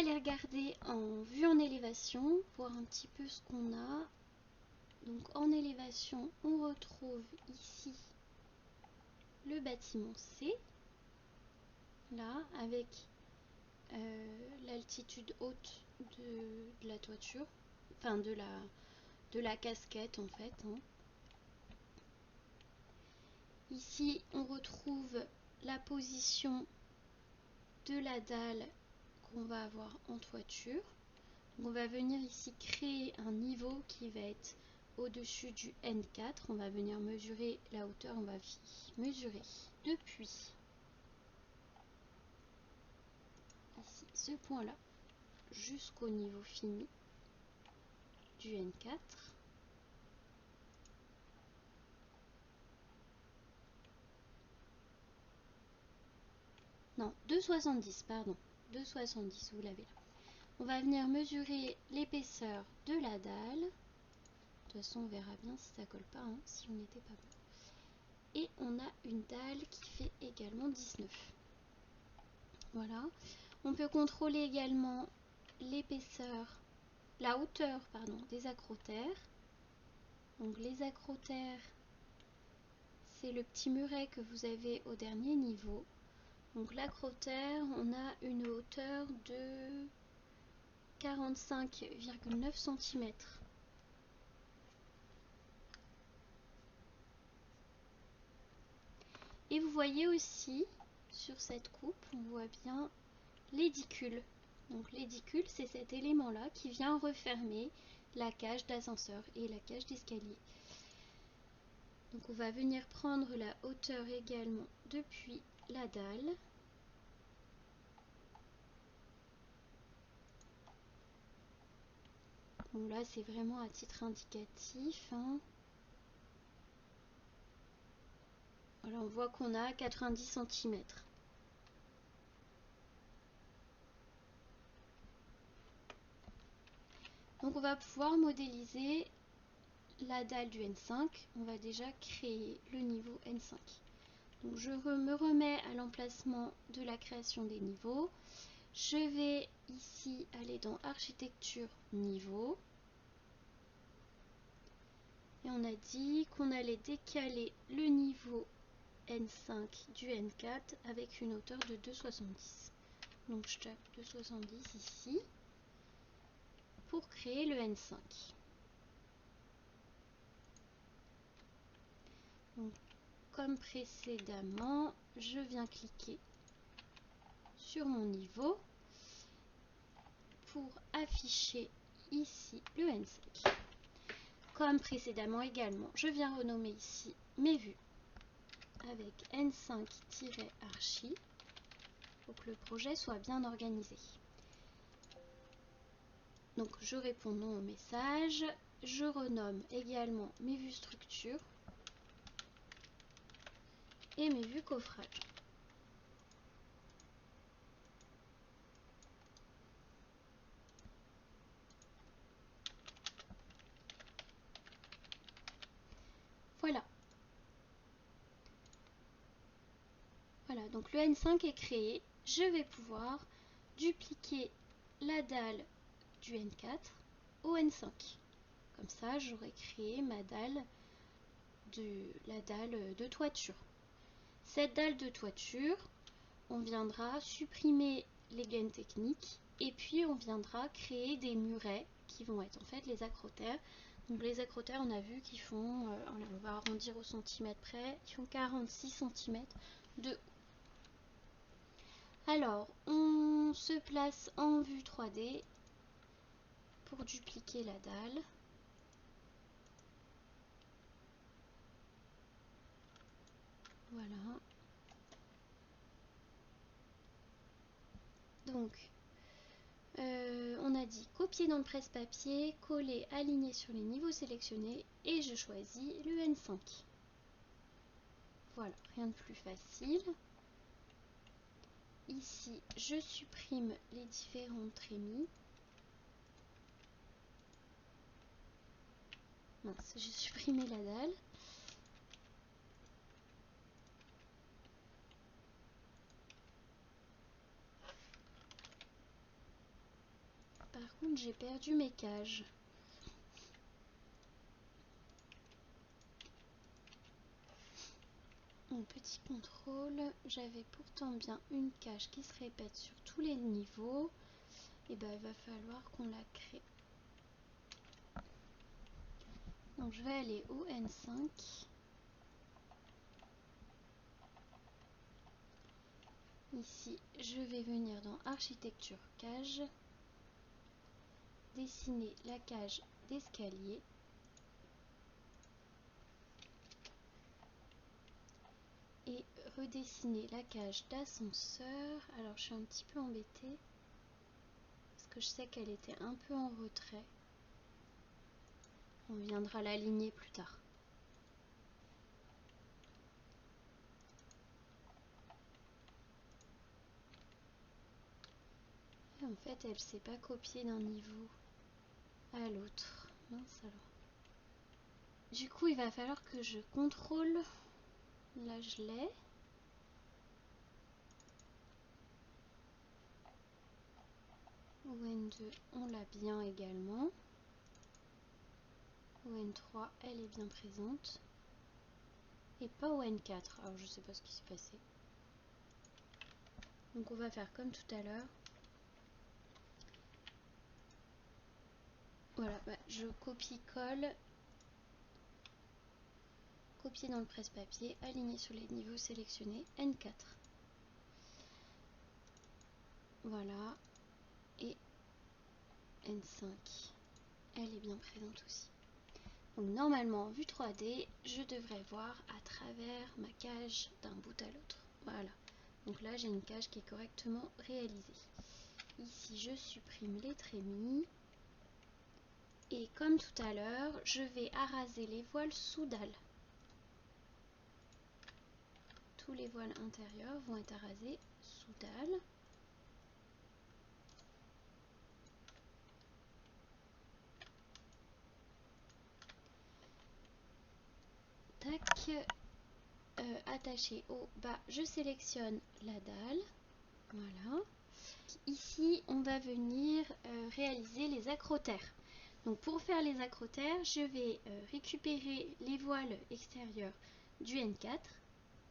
aller regarder en vue en élévation, voir un petit peu ce qu'on a. Donc en élévation, on retrouve ici le bâtiment C, là, avec l'altitude haute de la toiture, enfin de la casquette en fait. Hein. Ici, on retrouve la position de la dalle qu'on va avoir en toiture. Donc on va venir ici créer un niveau qui va être au-dessus du N4. On va venir mesurer la hauteur, on va mesurer depuis ici ce point-là jusqu'au niveau fini du N4. Non, 2,70, pardon. 2,70, vous l'avez là. On va venir mesurer l'épaisseur de la dalle. De toute façon, on verra bien si ça colle pas, hein, si on n'était pas bon. Et on a une dalle qui fait également 19. Voilà. On peut contrôler également l'épaisseur, la hauteur, pardon, des acrotères. Donc les acrotères, c'est le petit muret que vous avez au dernier niveau. Donc l'acrotère, on a une hauteur de 45,9 cm. Et vous voyez aussi, sur cette coupe, on voit bien l'édicule. Donc l'édicule, c'est cet élément-là qui vient refermer la cage d'ascenseur et la cage d'escalier. Donc on va venir prendre la hauteur également depuis la dalle. Bon là c'est vraiment à titre indicatif. Hein. Voilà, on voit qu'on a 90 cm. Donc on va pouvoir modéliser la dalle du N5. On va déjà créer le niveau N5. Donc je me remets à l'emplacement de la création des niveaux. Je vais ici aller dans architecture niveau. Et on a dit qu'on allait décaler le niveau N5 du N4 avec une hauteur de 2,70. Donc je tape 2,70 ici pour créer le N5. Donc comme précédemment, je viens cliquer sur mon niveau pour afficher ici le N5. Comme précédemment également, je viens renommer ici mes vues avec N5-archi pour que le projet soit bien organisé. Donc je réponds non au message, je renomme également mes vues structure et mes vues coffrage. Voilà. Voilà, donc le N5 est créé. Je vais pouvoir dupliquer la dalle du N4 au N5. Comme ça, j'aurai créé ma dalle de toiture. Cette dalle de toiture, on viendra supprimer les gaines techniques et puis on viendra créer des murets qui vont être en fait les acrotères. Donc les acrotères, on a vu qu'ils font, on va arrondir au centimètre près, ils font 46 cm de haut. Alors, on se place en vue 3D pour dupliquer la dalle. Voilà. Donc, on a dit copier dans le presse-papier, coller, aligner sur les niveaux sélectionnés et je choisis le N5. Voilà, rien de plus facile. Ici, je supprime les différentes trémies. Mince, j'ai supprimé la dalle. Par contre, j'ai perdu mes cages. Donc, petit contrôle, j'avais pourtant bien une cage qui se répète sur tous les niveaux. Et ben, il va falloir qu'on la crée. Donc, je vais aller au N5. Ici, je vais venir dans Architecture cage, dessiner la cage d'escalier. Et redessiner la cage d'ascenseur. Alors je suis un petit peu embêtée parce que je sais qu'elle était un peu en retrait. On viendra l'aligner plus tard. Et en fait elle s'est pas copiée d'un niveau à l'autre. Mince alors. Du coup il va falloir que je contrôle. Là je l'ai. Au N2 on l'a bien également. Au N3 elle est bien présente. Et pas au N4. Alors je sais pas ce qui s'est passé. Donc on va faire comme tout à l'heure. Voilà, bah, je copie-colle. Copier dans le presse-papier, aligner sur les niveaux sélectionnés, N4. Voilà. Et N5. Elle est bien présente aussi. Donc normalement en vue 3D, je devrais voir à travers ma cage d'un bout à l'autre. Voilà. Donc là j'ai une cage qui est correctement réalisée. Ici je supprime les trémies. Et comme tout à l'heure, je vais araser les voiles sous dalle. Tous les voiles intérieurs vont être arasés sous dalle. Tac. Attaché au bas, je sélectionne la dalle. Voilà. Ici, on va venir réaliser les acrotères. Donc pour faire les acrotères, je vais récupérer les voiles extérieures du N4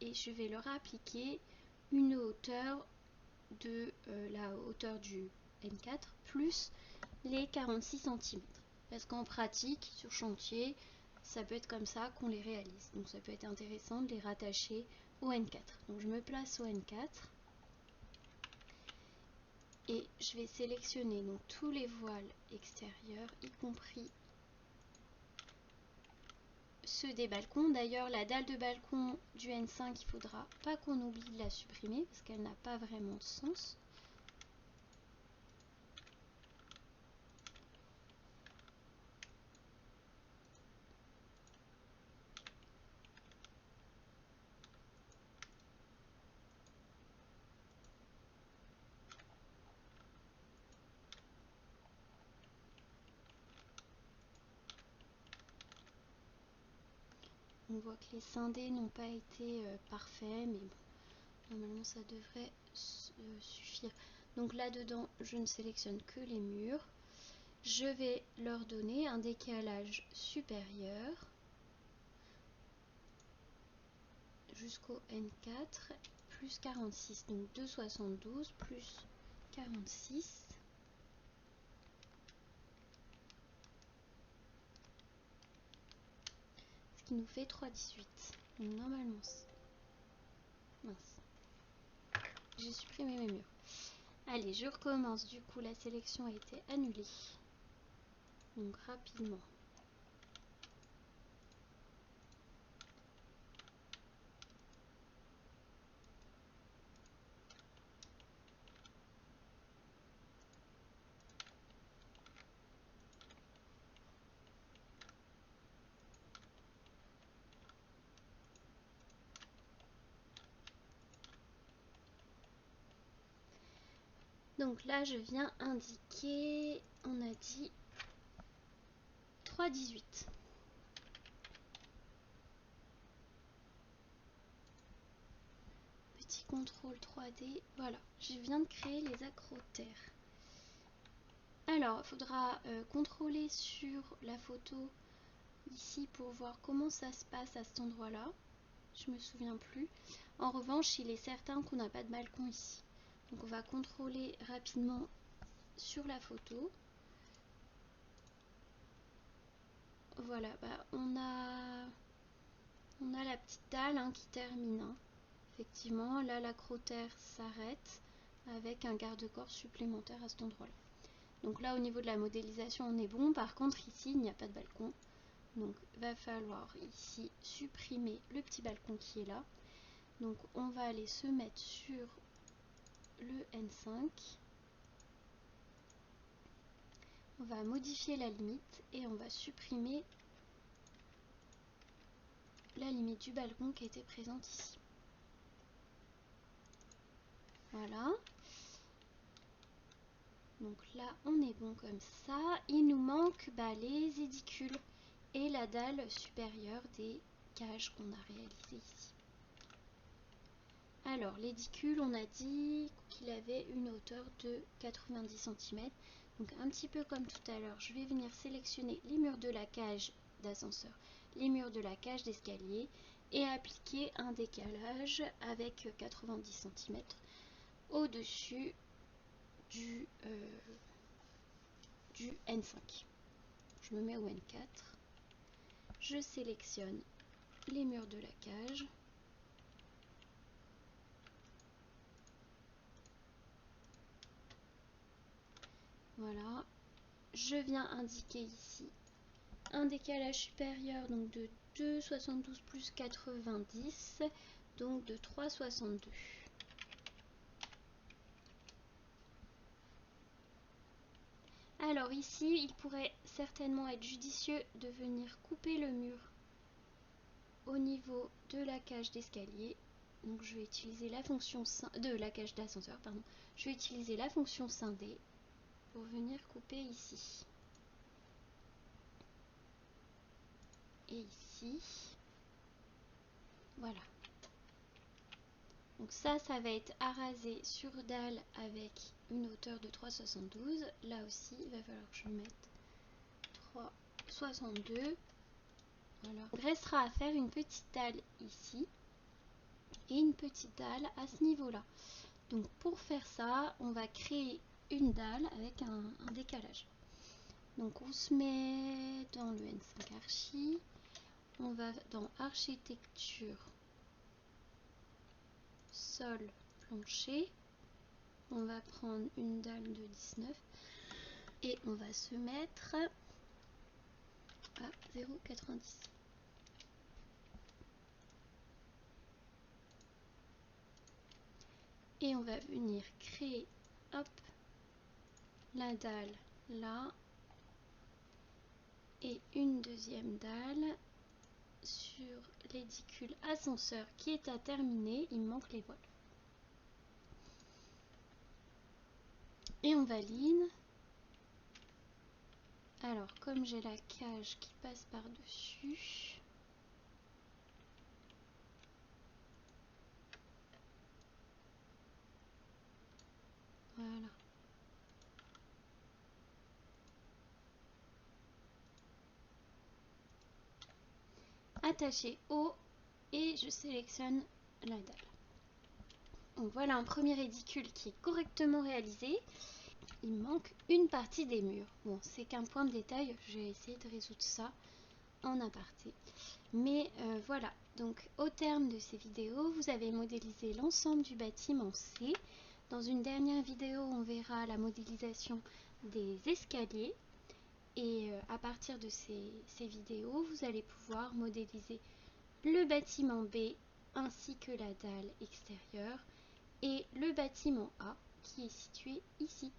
et je vais leur appliquer une hauteur de la hauteur du N4 plus les 46 cm. Parce qu'en pratique, sur chantier, ça peut être comme ça qu'on les réalise. Donc ça peut être intéressant de les rattacher au N4. Donc je me place au N4 et je vais sélectionner donc tous les voiles extérieurs, y compris ceux des balcons. D'ailleurs, la dalle de balcon du N5, il faudra pas qu'on oublie de la supprimer parce qu'elle n'a pas vraiment de sens. On voit que les scindés n'ont pas été parfaits, mais bon, normalement ça devrait suffire. Donc là-dedans, je ne sélectionne que les murs. Je vais leur donner un décalage supérieur jusqu'au N4 plus 46. Donc 2,72 plus 46. Ce qui nous fait 3,18. Donc normalement, mince. J'ai supprimé mes murs. Allez, je recommence. Du coup, la sélection a été annulée. Donc rapidement. Donc là, je viens indiquer, on a dit 3,18. Petit contrôle 3D. Voilà, je viens de créer les acrotères. Alors, il faudra contrôler sur la photo ici pour voir comment ça se passe à cet endroit-là. Je me souviens plus. En revanche, il est certain qu'on n'a pas de balcon ici. Donc on va contrôler rapidement sur la photo. Voilà, bah, on a la petite dalle hein, qui termine. Hein. Effectivement, là l'acrotère s'arrête avec un garde-corps supplémentaire à cet endroit-là. Donc là au niveau de la modélisation on est bon. Par contre ici il n'y a pas de balcon. Donc va falloir ici supprimer le petit balcon qui est là. Donc on va aller se mettre sur le N5. On va modifier la limite et on va supprimer la limite du balcon qui était présente ici. Voilà. Donc là on est bon comme ça. Il nous manque les édicules et la dalle supérieure des cages qu'on a réalisées ici. Alors l'édicule on a dit qu'il avait une hauteur de 90 cm. Donc un petit peu comme tout à l'heure, je vais venir sélectionner les murs de la cage d'ascenseur, les murs de la cage d'escalier et appliquer un décalage avec 90 cm au-dessus du N5. Je me mets au N4. Je sélectionne les murs de la cage. Voilà. Je viens indiquer ici un décalage supérieur donc de 2,72 plus 90, donc de 3,62. Alors ici, il pourrait certainement être judicieux de venir couper le mur au niveau de la cage d'escalier. Donc je vais utiliser la fonction de la cage d'ascenseur, pardon. Je vais utiliser la fonction scindée pour venir couper ici. Et ici. Voilà. Donc ça va être arasé sur dalle avec une hauteur de 3,72. Là aussi, il va falloir que je mette 3,62. Voilà. Il restera à faire une petite dalle ici et une petite dalle à ce niveau-là. Donc pour faire ça, on va créer une dalle avec un décalage. Donc on se met dans le N5 Archi. On va dans Architecture, Sol, Plancher. On va prendre une dalle de 19 et on va se mettre à 0,90. Et on va venir créer hop, la dalle là et une deuxième dalle sur l'édicule ascenseur qui est à terminer. Il me manque les voiles. Et on valide. Alors comme j'ai la cage qui passe par dessus, voilà. Attaché haut et je sélectionne la dalle. Donc voilà un premier édicule qui est correctement réalisé. Il manque une partie des murs. Bon, c'est qu'un point de détail, j'ai essayé de résoudre ça en aparté. Mais voilà, donc au terme de ces vidéos, vous avez modélisé l'ensemble du bâtiment C. Dans une dernière vidéo, on verra la modélisation des escaliers. Et à partir de ces vidéos, vous allez pouvoir modéliser le bâtiment B ainsi que la dalle extérieure et le bâtiment A qui est situé ici.